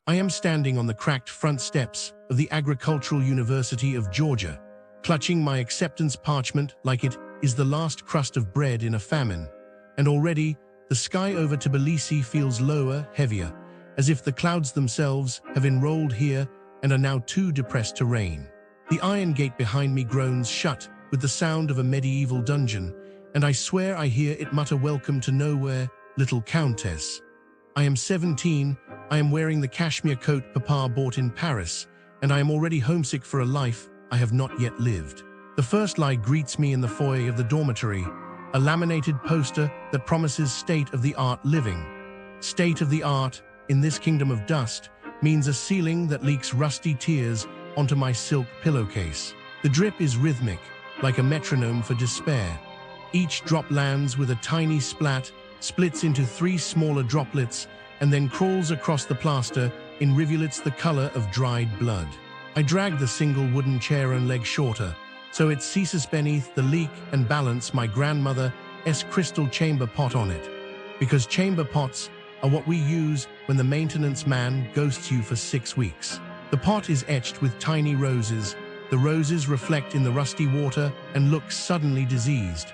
I am standing on the cracked front steps of the Agricultural University of Georgia, clutching my acceptance parchment like it is the last crust of bread in a famine. And already, the sky over Tbilisi feels lower, heavier, as if the clouds themselves have enrolled here and are now too depressed to rain. The iron gate behind me groans shut with the sound of a medieval dungeon, and I swear I hear it mutter welcome to nowhere, little countess. I am 17, I am wearing the cashmere coat Papa bought in Paris, and I am already homesick for a life I have not yet lived. The first light greets me in the foyer of the dormitory, a laminated poster that promises state-of-the-art living. State-of-the-art, in this kingdom of dust, means a ceiling that leaks rusty tears onto my silk pillowcase. The drip is rhythmic, like a metronome for despair. Each drop lands with a tiny splat, splits into 3 smaller droplets, and then crawls across the plaster in rivulets the color of dried blood. I drag the single wooden chair and leg shorter, so it ceases beneath the leak and balance my grandmother's crystal chamber pot on it. Because chamber pots are what we use when the maintenance man ghosts you for 6 weeks. The pot is etched with tiny roses. The roses reflect in the rusty water and look suddenly diseased.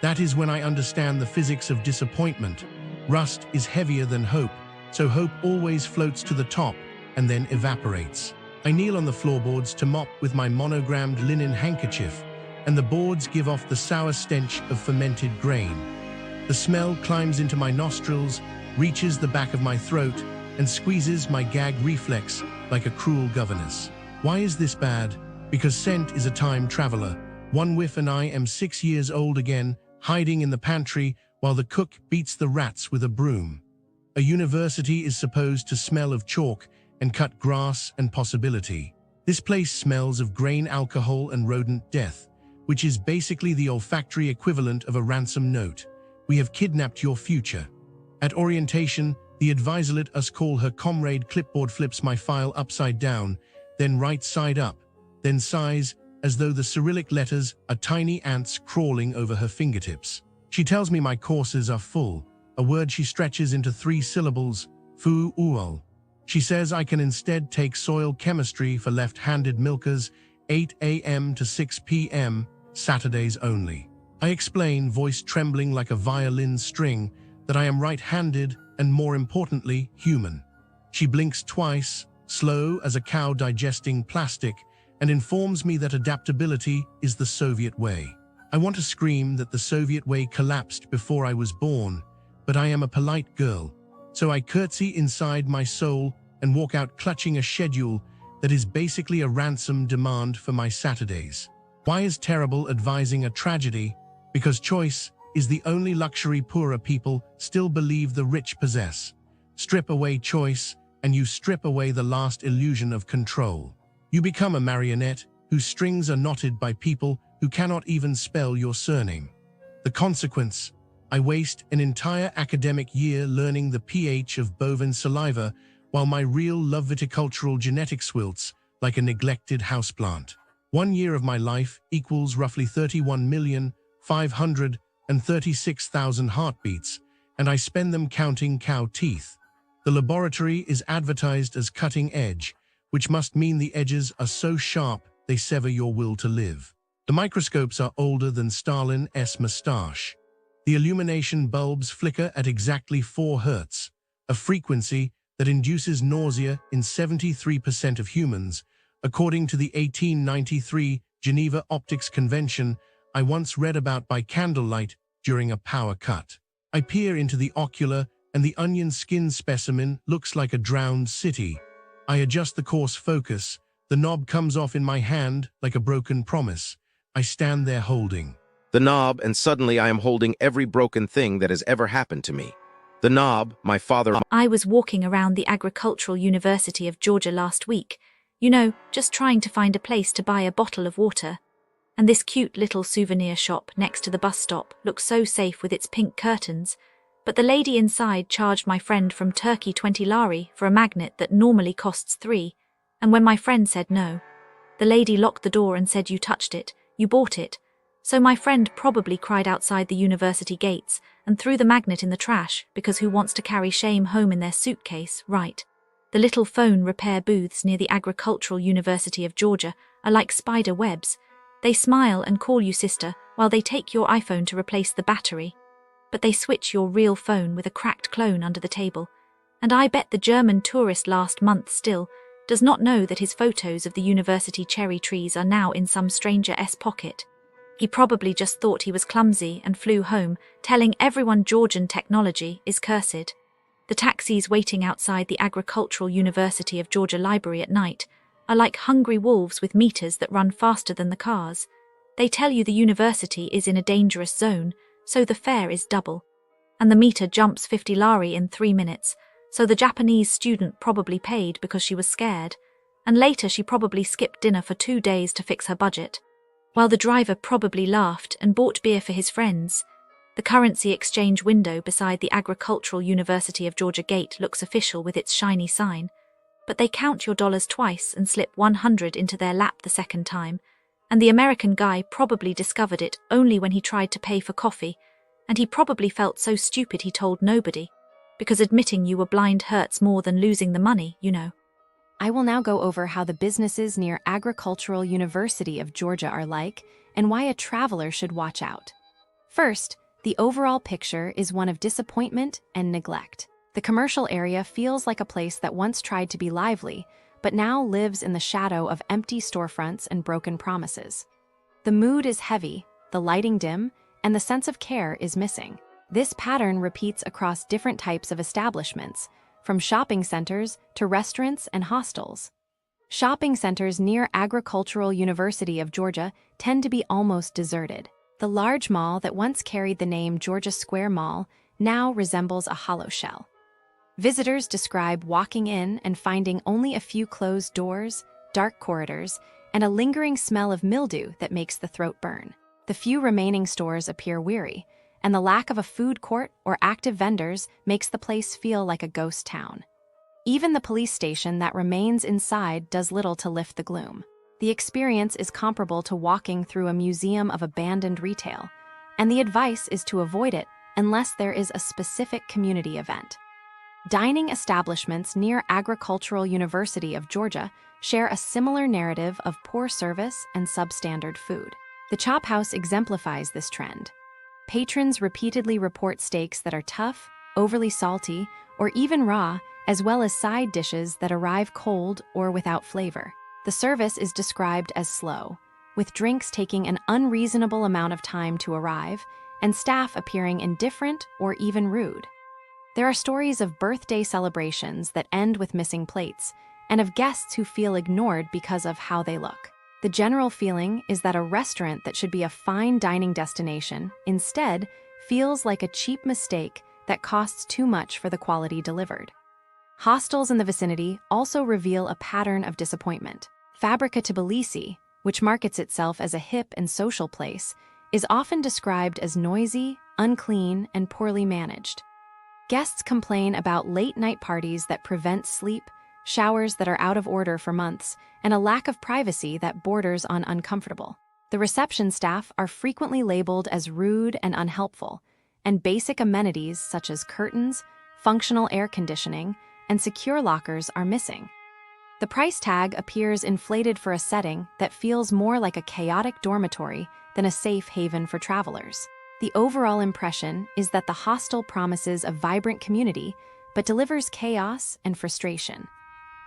That is when I understand the physics of disappointment. Rust is heavier than hope, so hope always floats to the top and then evaporates. I kneel on the floorboards to mop with my monogrammed linen handkerchief, and the boards give off the sour stench of fermented grain. The smell climbs into my nostrils, reaches the back of my throat, and squeezes my gag reflex like a cruel governess. Why is this bad? Because scent is a time traveler. One whiff and I am 6 years old again, hiding in the pantry while the cook beats the rats with a broom. A university is supposed to smell of chalk and cut grass and possibility. This place smells of grain alcohol and rodent death, which is basically the olfactory equivalent of a ransom note. We have kidnapped your future. At orientation, the advisor let us call her comrade clipboard flips my file upside down, then right side up, then sighs as though the Cyrillic letters are tiny ants crawling over her fingertips. She tells me my courses are full, a word she stretches into 3 syllables, fu-uol. She says I can instead take soil chemistry for left-handed milkers, 8 a.m. to 6 p.m., Saturdays only. I explain, voice trembling like a violin string, that I am right-handed and, more importantly, human. She blinks twice, slow as a cow digesting plastic, and informs me that adaptability is the Soviet way. I want to scream that the Soviet way collapsed before I was born, but I am a polite girl, so I curtsy inside my soul and walk out clutching a schedule that is basically a ransom demand for my Saturdays. Why is terrible advising a tragedy? Because choice is the only luxury poorer people still believe the rich possess. Strip away choice, and you strip away the last illusion of control. You become a marionette whose strings are knotted by people who cannot even spell your surname. The consequence: I waste an entire academic year learning the pH of bovine saliva while my real love viticultural genetics wilts like a neglected houseplant. 1 year of my life equals roughly 31,536,000 heartbeats, and I spend them counting cow teeth. The laboratory is advertised as cutting edge, which must mean the edges are so sharp they sever your will to live. The microscopes are older than Stalin's mustache. The illumination bulbs flicker at exactly 4 Hz, a frequency that induces nausea in 73% of humans, according to the 1893 Geneva Optics Convention I once read about by candlelight during a power cut. I peer into the ocular, and the onion skin specimen looks like a drowned city. I adjust the coarse focus. The knob comes off in my hand like a broken promise. I stand there holding the knob, and suddenly I am holding every broken thing that has ever happened to me. The knob, my father... I was walking around the Agricultural University of Georgia last week, just trying to find a place to buy a bottle of water. And this cute little souvenir shop next to the bus stop looks so safe with its pink curtains, but the lady inside charged my friend from Turkey 20 lari for a magnet that normally costs 3, and when my friend said no, the lady locked the door and said, "You touched it, you bought it." So my friend probably cried outside the university gates, and threw the magnet in the trash because who wants to carry shame home in their suitcase, right? The little phone repair booths near the Agricultural University of Georgia are like spider webs. They smile and call you sister while they take your iPhone to replace the battery. But they switch your real phone with a cracked clone under the table. And I bet the German tourist last month still does not know that his photos of the university cherry trees are now in some stranger's pocket. He probably just thought he was clumsy and flew home, telling everyone Georgian technology is cursed. The taxis waiting outside the Agricultural University of Georgia Library at night are like hungry wolves with meters that run faster than the cars. They tell you the university is in a dangerous zone, so the fare is double. And the meter jumps 50 lari in 3 minutes, so the Japanese student probably paid because she was scared, and later she probably skipped dinner for 2 days to fix her budget, while the driver probably laughed and bought beer for his friends. The currency exchange window beside the Agricultural University of Georgia gate looks official with its shiny sign, but they count your dollars twice and slip 100 into their lap the second time, and the American guy probably discovered it only when he tried to pay for coffee, and he probably felt so stupid he told nobody, because admitting you were blind hurts more than losing the money, you know. I will now go over how the businesses near Agricultural University of Georgia are like and why a traveler should watch out. First, the overall picture is one of disappointment and neglect. The commercial area feels like a place that once tried to be lively, but now lives in the shadow of empty storefronts and broken promises. The mood is heavy, the lighting dim, and the sense of care is missing. This pattern repeats across different types of establishments, from shopping centers to restaurants and hostels. Shopping centers near Agricultural University of Georgia tend to be almost deserted. The large mall that once carried the name Georgia Square Mall now resembles a hollow shell. Visitors describe walking in and finding only a few closed doors, dark corridors, and a lingering smell of mildew that makes the throat burn. The few remaining stores appear weary, and the lack of a food court or active vendors makes the place feel like a ghost town. Even the police station that remains inside does little to lift the gloom. The experience is comparable to walking through a museum of abandoned retail, and the advice is to avoid it unless there is a specific community event. Dining establishments near Agricultural University of Georgia share a similar narrative of poor service and substandard food. The Chop House exemplifies this trend. Patrons repeatedly report steaks that are tough, overly salty, or even raw, as well as side dishes that arrive cold or without flavor. The service is described as slow, with drinks taking an unreasonable amount of time to arrive, and staff appearing indifferent or even rude. There are stories of birthday celebrations that end with missing plates, and of guests who feel ignored because of how they look. The general feeling is that a restaurant that should be a fine dining destination instead feels like a cheap mistake that costs too much for the quality delivered. Hostels in the vicinity also reveal a pattern of disappointment. Fabrica Tbilisi, which markets itself as a hip and social place, is often described as noisy, unclean, and poorly managed. Guests complain about late-night parties that prevent sleep, showers that are out of order for months, and a lack of privacy that borders on uncomfortable. The reception staff are frequently labeled as rude and unhelpful, and basic amenities such as curtains, functional air conditioning, and secure lockers are missing. The price tag appears inflated for a setting that feels more like a chaotic dormitory than a safe haven for travelers. The overall impression is that the hostel promises a vibrant community, but delivers chaos and frustration.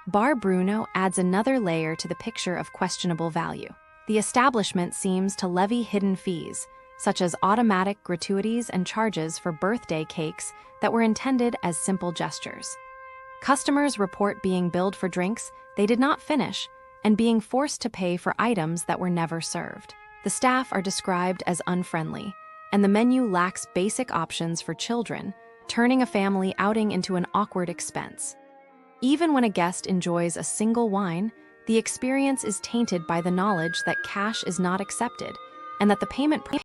Bar Bruno adds another layer to the picture of questionable value. The establishment seems to levy hidden fees, such as automatic gratuities and charges for birthday cakes that were intended as simple gestures. Customers report being billed for drinks they did not finish and being forced to pay for items that were never served. The staff are described as unfriendly, and the menu lacks basic options for children, turning a family outing into an awkward expense. Even when a guest enjoys a single wine, the experience is tainted by the knowledge that cash is not accepted and that the payment